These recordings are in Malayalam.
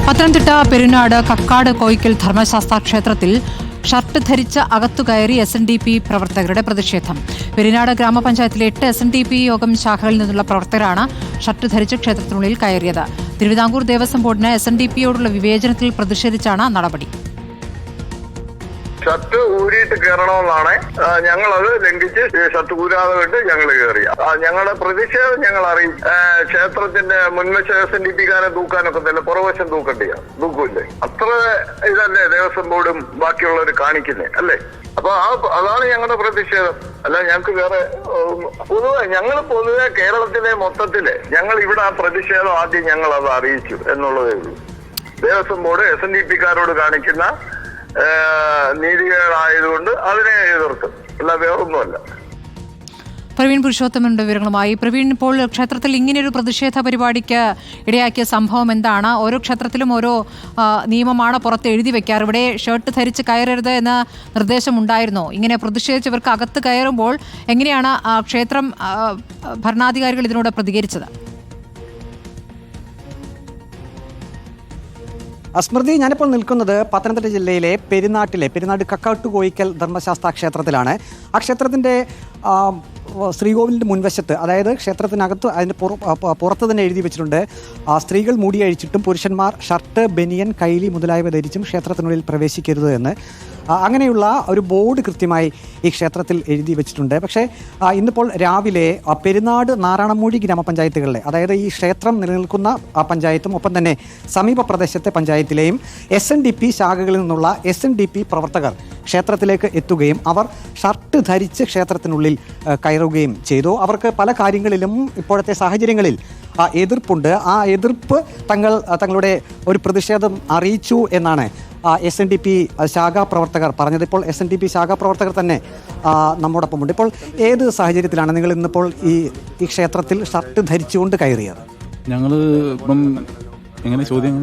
പത്തനംതിട്ട പെരുനാട് കക്കാട് കോയിക്കൽ ധർമ്മശാസ്ത്ര ക്ഷേത്രത്തിൽ ഷർട്ട് ധരിച്ച് അകത്തുകയറി SNDP പ്രവർത്തകരുടെ പ്രതിഷേധം. പെരുനാട് ഗ്രാമപഞ്ചായത്തിലെ 8 SNDP യോഗം ശാഖകളിൽ നിന്നുള്ള പ്രവർത്തകരാണ് ഷർട്ട് ധരിച്ച് ക്ഷേത്രത്തിനുള്ളിൽ കയറിയത്. തിരുവിതാംകൂർ ദേവസ്വം ബോർഡിന് SNDPയോടുള്ള വിവേചനത്തിൽ പ്രതിഷേധിച്ചാണ് നടപടി. ഷർട്ട് ഊരിയിട്ട് കയറണമെന്നാണ്. ഞങ്ങളത് ലംഘിച്ച് ഷർട്ട് ഊരാതെ വിട്ട് ഞങ്ങൾ കയറി. ഞങ്ങളുടെ പ്രതിഷേധം ഞങ്ങൾ അറിയും. ക്ഷേത്രത്തിന്റെ മുൻവശം SNDPക്കാരെ തൂക്കാനൊക്കത്തില്ല, പുറവശം തൂക്കൂല്ലേ? അത്ര ഇതല്ലേ ദേവസ്വം ബോർഡും ബാക്കിയുള്ളവർ കാണിക്കുന്നേ അല്ലേ? അപ്പൊ അതാണ് ഞങ്ങളുടെ പ്രതിഷേധം. അല്ല ഞങ്ങൾക്ക് വേറെ പൊതുവെ കേരളത്തിലെ മൊത്തത്തില് ഞങ്ങൾ ഇവിടെ ആ പ്രതിഷേധം ആദ്യം ഞങ്ങൾ അത് അറിയിച്ചു എന്നുള്ളതേ ഉള്ളൂ. ദേവസ്വം ബോർഡ് SNDPക്കാരോട് കാണിക്കുന്ന നീതികേടായതുകൊണ്ട് അതിനെ എതിർക്കും, അല്ല വേറൊന്നുമല്ല. പ്രവീൺ പുരുഷോത്തമനുണ്ട് വിവരങ്ങളുമായി. പ്രവീൺ, ഇപ്പോൾ ക്ഷേത്രത്തിൽ ഇങ്ങനെയൊരു പ്രതിഷേധ പരിപാടിക്ക് ഇടയാക്കിയ സംഭവം എന്താണ്? ഓരോ ക്ഷേത്രത്തിലും ഓരോ നിയമമാണ് പുറത്ത് എഴുതി വെക്കാറ്. ഇവിടെ ഷർട്ട് ധരിച്ച് കയറരുത് എന്ന നിർദ്ദേശമുണ്ടായിരുന്നോ? ഇങ്ങനെ പ്രതിഷേധിച്ചവർക്ക് അകത്ത് കയറുമ്പോൾ എങ്ങനെയാണ് ക്ഷേത്രം ഭരണാധികാരികൾ ഇതിനോട് പ്രതികരിച്ചത്? സ്മൃതി, ഞാനിപ്പോൾ നിൽക്കുന്നത് പത്തനംതിട്ട ജില്ലയിലെ പെരുനാട് കക്കാട്ട് കോയിക്കൽ ധർമ്മശാസ്ത്ര ക്ഷേത്രത്തിലാണ്. ആ ക്ഷേത്രത്തിൻ്റെ ശ്രീകോവിലിൻ്റെ മുൻവശത്ത്, അതായത് ക്ഷേത്രത്തിനകത്ത് അതിൻ്റെ പുറത്ത് തന്നെ എഴുതി വെച്ചിട്ടുണ്ട്, സ്ത്രീകൾ മുടി അഴിച്ചിട്ടും പുരുഷന്മാർ ഷർട്ട്, ബനിയൻ, കൈലി മുതലായവ ധരിച്ചും ക്ഷേത്രത്തിനുള്ളിൽ പ്രവേശിക്കരുത് എന്ന്. അങ്ങനെയുള്ള ഒരു ബോർഡ് കൃത്യമായി ഈ ക്ഷേത്രത്തിൽ എഴുതി വെച്ചിട്ടുണ്ട്. പക്ഷേ ഇന്നിപ്പോൾ രാവിലെ പെരുനാട് നാരായണമൂഴി ഗ്രാമപഞ്ചായത്തുകളിലെ, അതായത് ഈ ക്ഷേത്രം നിലനിൽക്കുന്ന പഞ്ചായത്തും ഒപ്പം തന്നെ സമീപ പ്രദേശത്തെ പഞ്ചായത്തിലെയും SNDP ശാഖകളിൽ നിന്നുള്ള SNDP പ്രവർത്തകർ ക്ഷേത്രത്തിലേക്ക് എത്തുകയും അവർ ഷർട്ട് ധരിച്ച് ക്ഷേത്രത്തിനുള്ളിൽ കയറുകയും ചെയ്തു. അവർക്ക് പല കാര്യങ്ങളിലും ഇപ്പോഴത്തെ സാഹചര്യങ്ങളിൽ എതിർപ്പുണ്ട്. ആ എതിർപ്പ് തങ്ങളുടെ ഒരു പ്രതിഷേധം അറിയിച്ചു എന്നാണ് SNDP ശാഖാ പ്രവർത്തകർ പറഞ്ഞത്. ഇപ്പോൾ SNDP ശാഖാ പ്രവർത്തകർ തന്നെ നമ്മോടൊപ്പമുണ്ട്. ഇപ്പോൾ ഏത് സാഹചര്യത്തിലാണ് നിങ്ങൾ ഇന്നിപ്പോൾ ഈ ക്ഷേത്രത്തിൽ ഷർട്ട് ധരിച്ചുകൊണ്ട് കയറിയത്? ഞങ്ങൾ ഇപ്പം എങ്ങനെ ചോദ്യം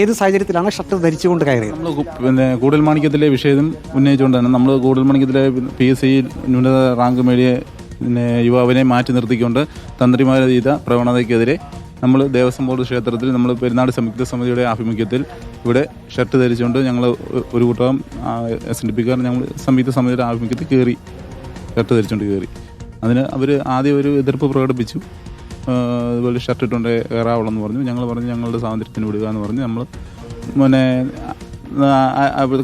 ഏത് സാഹചര്യത്തിലാണ് ഷർട്ട് ധരിച്ചുകൊണ്ട് കയറിയത്? നമ്മൾ കൂടൽമാണിക്യത്തിലെ വിഷയം ഉന്നയിച്ചുകൊണ്ടാണ് നമ്മൾ കൂടൽമാണിക്യത്തിലെ PSC ന്യൂനത റാങ്ക് നേടിയ യുവാവിനെ മാറ്റി നിർത്തിക്കൊണ്ട് തന്ത്രിമാരെ ചെയ്ത പ്രവണതയ്ക്കെതിരെ നമ്മൾ ദേവസ്വം ബോർഡ് ക്ഷേത്രത്തിൽ നമ്മൾ പെരുന്നാട് സംയുക്ത സമിതിയുടെ ആഭിമുഖ്യത്തിൽ ഇവിടെ ഷർട്ട് ധരിച്ചുകൊണ്ട് ഞങ്ങൾ ഒരു കൂട്ടം SNDPക്കാർ ഞങ്ങൾ സംയുക്ത സമിതിയുടെ ആഭിമുഖ്യത്തിൽ കയറി, ഷർട്ട് ധരിച്ചുകൊണ്ട് കയറി. അതിന് അവർ ആദ്യം ഒരു എതിർപ്പ് പ്രകടിപ്പിച്ചു. അതുപോലെ ഷർട്ട് ഇട്ടുകൊണ്ട് കയറാവുള്ളെന്ന് പറഞ്ഞു. ഞങ്ങൾ പറഞ്ഞു ഞങ്ങളുടെ സ്വാതന്ത്ര്യത്തിന് വിടുക എന്ന് പറഞ്ഞ് നമ്മൾ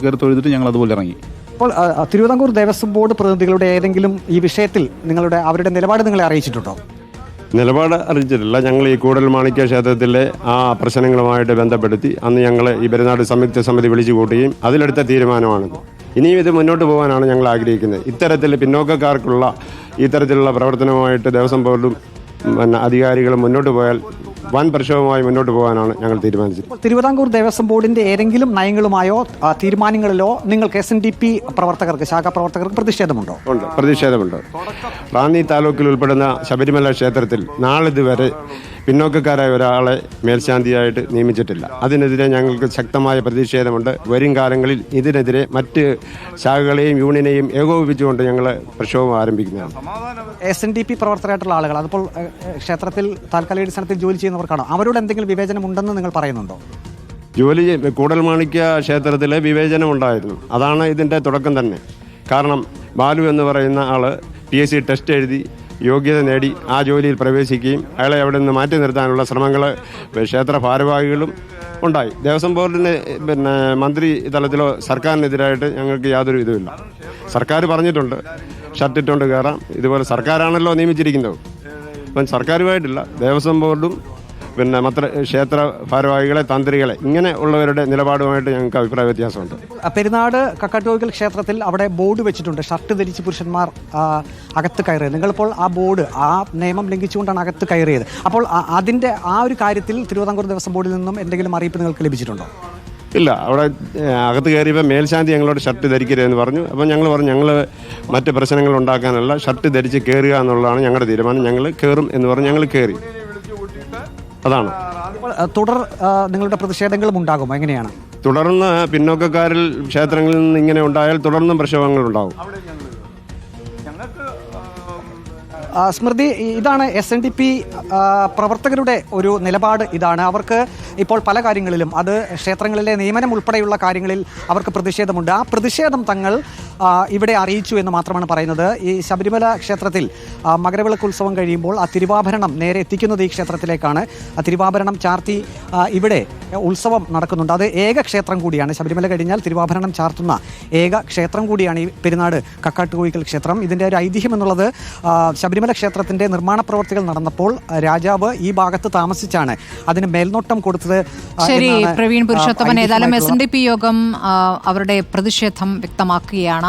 കയറി തൊഴുതിട്ട് ഞങ്ങൾ അതുപോലെ ഇറങ്ങി. അപ്പോൾ തിരുവിതാംകൂർ ദേവസ്വം ബോർഡ് പ്രതിനിധികളുടെ ഏതെങ്കിലും ഈ വിഷയത്തിൽ അവരുടെ നിലപാട് നിങ്ങളെ അറിയിച്ചിട്ടുണ്ടോ? നിലപാട് അറിയിച്ചിട്ടില്ല. ഞങ്ങൾ ഈ കൂടൽമാണിക്യ ക്ഷേത്രത്തിലെ ആ പ്രശ്നങ്ങളുമായിട്ട് ബന്ധപ്പെടുത്തി അന്ന് ഞങ്ങൾ ഈ പെരുന്നാട് സംയുക്ത സമിതി വിളിച്ചു കൂട്ടുകയും അതിലെടുത്ത തീരുമാനമാണിത്. ഇനിയും ഇത് മുന്നോട്ട് പോകാനാണ് ഞങ്ങൾ ആഗ്രഹിക്കുന്നത്. ഇത്തരത്തിൽ പിന്നോക്കക്കാർക്കുള്ള ഇത്തരത്തിലുള്ള പ്രവർത്തനവുമായിട്ട് ദേവസ്വം ബോർഡും അധികാരികളും മുന്നോട്ട് പോയാൽ വൻ പ്രക്ഷോഭമായി മുന്നോട്ട് പോകാനാണ് ഞങ്ങൾ തീരുമാനിച്ചത്. തിരുവിതാംകൂർ ദേവസ്വം ബോർഡിന്റെ ഏതെങ്കിലും നയങ്ങളുമായോ തീരുമാനങ്ങളിലോ നിങ്ങൾക്ക് SNDP പ്രവർത്തകർക്ക്, ശാഖാ പ്രവർത്തകർക്ക് പ്രതിഷേധമുണ്ടോ? ഉണ്ട്, പ്രതിഷേധമുണ്ട്. റാന്നി താലൂക്കിൽ ഉൾപ്പെടുന്ന ശബരിമല ക്ഷേത്രത്തിൽ നാളിതുവരെ പിന്നോക്കക്കാരായ ഒരാളെ മേൽശാന്തിയായിട്ട് നിയമിച്ചിട്ടില്ല. അതിനെതിരെ ഞങ്ങൾക്ക് ശക്തമായ പ്രതിഷേധമുണ്ട്. വരും കാലങ്ങളിൽ ഇതിനെതിരെ മറ്റ് ശാഖകളെയും യൂണിയനെയും ഏകോപിപ്പിച്ചുകൊണ്ട് ഞങ്ങൾ പ്രക്ഷോഭം ആരംഭിക്കുന്നതാണ്. SNDP പ്രവർത്തകരായിട്ടുള്ള ആളുകൾ അതിപ്പോൾ ക്ഷേത്രത്തിൽ താൽക്കാലികാടിസ്ഥാനത്തിൽ ജോലി ചെയ്യുന്നവർക്കാണോ? അവരോട് എന്തെങ്കിലും വിവേചനം ഉണ്ടെന്ന് നിങ്ങൾ പറയുന്നുണ്ടോ? കൂടൽമാണിക്യ ക്ഷേത്രത്തിലെ വിവേചനം ഉണ്ടായിരുന്നു. അതാണ് ഇതിൻ്റെ തുടക്കം തന്നെ. കാരണം ബാലു എന്ന് പറയുന്ന ആൾ PSC ടെസ്റ്റ് എഴുതി യോഗ്യത നേടി ആ ജോലിയിൽ പ്രവേശിക്കുകയും അയാളെ അവിടെ നിന്ന് മാറ്റി നിർത്താനുള്ള ശ്രമങ്ങൾ ക്ഷേത്ര ഭാരവാഹികളും ഉണ്ടായി. ദേവസ്വം ബോർഡിന് മന്ത്രി തലത്തിലോ സർക്കാരിനെതിരായിട്ട് ഞങ്ങൾക്ക് യാതൊരു ഇതുമില്ല. സർക്കാർ പറഞ്ഞിട്ടുണ്ട് ഷർട്ട് ഇട്ടുകൊണ്ട് കയറാം. ഇതുപോലെ സർക്കാരാണല്ലോ നിയമിച്ചിരിക്കുന്നത്. അപ്പം സർക്കാരുമായിട്ടില്ല, ദേവസ്വം ബോർഡും ക്ഷേത്ര ഭാരവാഹികളെ, തന്ത്രികളെ, ഇങ്ങനെ ഉള്ളവരുടെ നിലപാടുമായിട്ട് ഞങ്ങൾക്ക് അഭിപ്രായ വ്യത്യാസമുണ്ട്. പെരുനാട് കക്കാട്ടുകോയിക്കൽ ക്ഷേത്രത്തിൽ അവിടെ ബോർഡ് വെച്ചിട്ടുണ്ട്, ഷർട്ട് ധരിച്ച് പുരുഷന്മാർ അകത്ത് കയറിയത്. നിങ്ങളിപ്പോൾ ആ ബോർഡ്, ആ നിയമം ലംഘിച്ചുകൊണ്ടാണ് അകത്ത് കയറിയത്. അപ്പോൾ അതിൻ്റെ ആ ഒരു കാര്യത്തിൽ തിരുവിതാംകൂർ ദേവസ്വം ബോർഡിൽ നിന്നും എന്തെങ്കിലും അറിയിപ്പ് നിങ്ങൾക്ക് ലഭിച്ചിട്ടുണ്ടോ? ഇല്ല, അവിടെ അകത്ത് കയറിയപ്പോൾ മേൽശാന്തി ഞങ്ങളോട് ഷർട്ട് ധരിക്കരുതെന്ന് പറഞ്ഞു. അപ്പം ഞങ്ങൾ പറഞ്ഞു ഞങ്ങൾ മറ്റ് പ്രശ്നങ്ങൾ ഉണ്ടാക്കാനല്ല, ഷർട്ട് ധരിച്ച് കയറുക എന്നുള്ളതാണ് ഞങ്ങളുടെ തീരുമാനം. ഞങ്ങൾ കയറും എന്ന് പറഞ്ഞ് ഞങ്ങൾ കയറി. അതാണ്. തുടർ നിങ്ങളുടെ പ്രതിഷേധങ്ങളും ഉണ്ടാകുമോ? എങ്ങനെയാണ്? തുടർന്ന് പിന്നോക്കക്കാരിൽ ക്ഷേത്രങ്ങളിൽ നിന്ന് ഇങ്ങനെ ഉണ്ടായാൽ തുടർന്നും പ്രക്ഷോഭങ്ങൾ ഉണ്ടാകും. സ്മൃതി, ഇതാണ് SNDP പ്രവർത്തകരുടെ ഒരു നിലപാട്. ഇതാണ് അവർക്ക് ഇപ്പോൾ പല കാര്യങ്ങളിലും, അത് ക്ഷേത്രങ്ങളിലെ നിയമനം ഉൾപ്പെടെയുള്ള കാര്യങ്ങളിൽ അവർക്ക് പ്രതിഷേധമുണ്ട്. ആ പ്രതിഷേധം തങ്ങൾ ഇവിടെ അറിയിച്ചു എന്ന് മാത്രമാണ് പറയുന്നത്. ഈ ശബരിമല ക്ഷേത്രത്തിൽ മകരവിളക്ക് ഉത്സവം കഴിയുമ്പോൾ ആ തിരുവാഭരണം നേരെ എത്തിക്കുന്നത് ഈ ക്ഷേത്രത്തിലേക്കാണ്. ആ തിരുവാഭരണം ചാർത്തി ഇവിടെ ഉത്സവം നടക്കുന്നുണ്ട്. അത് ഏക ക്ഷേത്രം കൂടിയാണ്. ശബരിമല കഴിഞ്ഞാൽ തിരുവാഭരണം ചാർത്തുന്ന ഏക ക്ഷേത്രം കൂടിയാണ് ഈ പെരുന്നാട് കക്കാട്ടുകോയിക്കൽ ക്ഷേത്രം. ഇതിൻ്റെ ഒരു ഐതിഹ്യം എന്നുള്ളത് ശബരിമല ക്ഷേത്രത്തിൻ്റെ നിർമ്മാണ പ്രവർത്തികൾ നടന്നപ്പോൾ രാജാവ് ഈ ഭാഗത്ത് താമസിച്ചാണ് അതിന് മേൽനോട്ടം കൊടുത്തത്. ശരി പ്രവീൺ പുരുഷോത്തമൻ, ഏതായാലും SNDP യോഗം അവരുടെ പ്രതിഷേധം വ്യക്തമാക്കുകയാണ്.